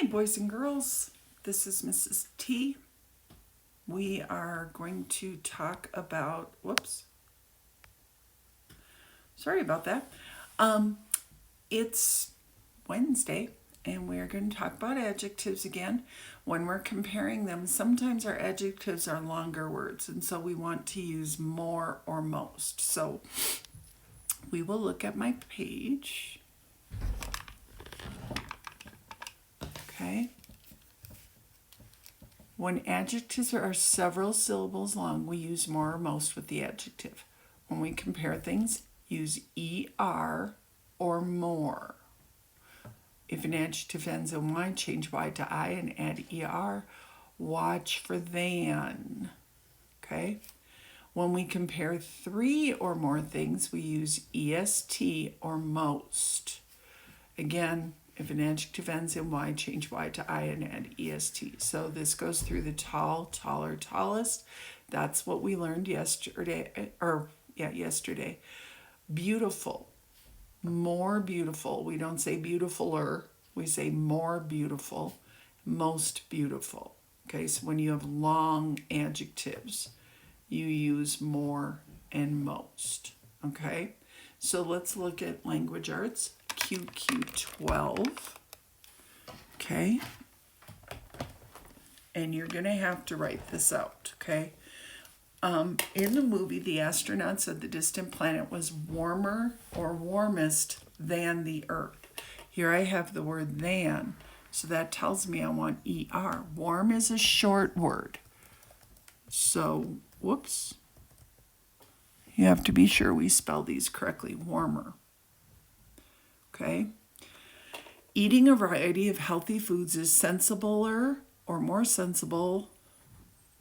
Hi, boys and girls. This is Mrs. T. We are going to talk about, sorry about that. It's Wednesday, and we're going to talk about adjectives again. When we're comparing them, sometimes our adjectives are longer words, and so we want to use more or most. So we will look at my page. Okay. When adjectives are several syllables long, we use more or most with the adjective. When we compare things, use ER or more. If an adjective ends in Y, change Y to I and add ER. Watch for than. Okay? When we compare three or more things, we use EST or most. Again, if an adjective ends in Y, change Y to I and add EST. So this goes through the tall, taller, tallest. That's what we learned yesterday. Beautiful, more beautiful. We don't say beautifuler. We say more beautiful, most beautiful. Okay, so when you have long adjectives, you use more and most. Okay, so let's look at language arts. QQ12. Okay. And you're going to have to write this out, okay? In the movie, the astronaut said the distant planet was warmer or warmest than the Earth. Here I have the word than, so that tells me I want ER. Warm is a short word. So, you have to be sure we spell these correctly. Warmer. Okay. Eating a variety of healthy foods is sensibler or more sensible,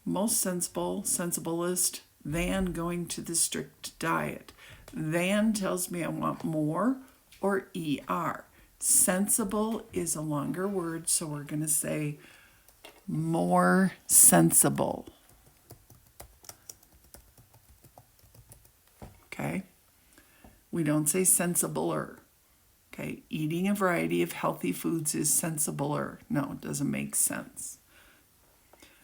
most sensible, sensiblest than going to the strict diet. Than tells me I want more or ER. Sensible is a longer word, so we're going to say more sensible. Okay? We don't say sensibler. Okay, eating a variety of healthy foods is sensibler. No, it doesn't make sense.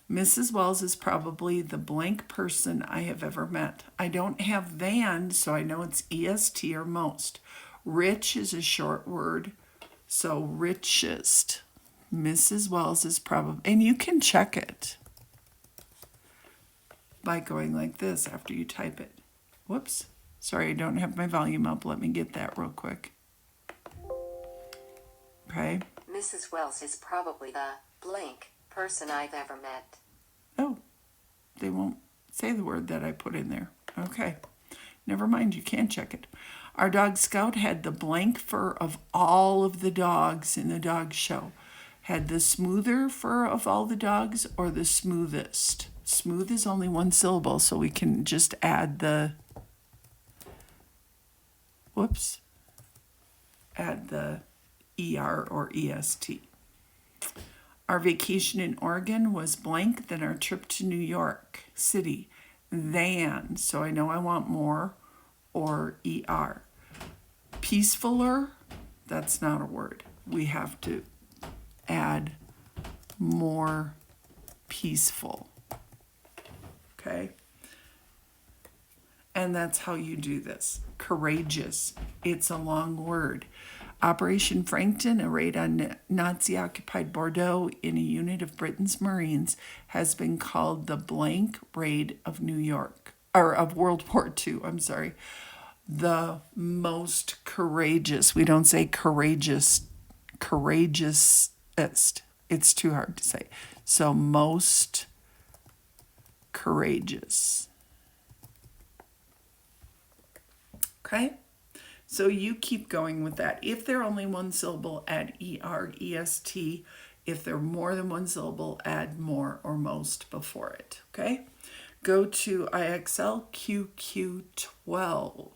Mrs. Wells is probably the blank person I have ever met. I don't have than, so I know it's EST or most. Rich is a short word, so richest. Mrs. Wells is probably, and you can check it by going like this after you type it. Sorry, I don't have my volume up. Let me get that real quick. Okay. Mrs. Wells is probably the blank person I've ever met. Oh, they won't say the word that I put in there. Okay. Never mind, you can check it. Our dog Scout had the blank fur of all of the dogs in the dog show. Had the smoother fur of all the dogs or the smoothest? Smooth is only one syllable, so we can just add the ER or EST. Our vacation in Oregon was blank than our trip to New York City. Than, so I know I want more, or ER. Peacefuler, that's not a word. We have to add more peaceful. Okay? And that's how you do this. Courageous, it's a long word. Operation Frankton, a raid on Nazi-occupied Bordeaux in a unit of Britain's Marines, has been called the blank raid of New York, or of World War II, I'm sorry. The most courageous. We don't say courageous, courageousest. It's too hard to say. So most courageous. Okay? So you keep going with that. If they're only one syllable, add ER, EST. If they're more than one syllable, add more or most before it. Okay? Go to IXL QQ12.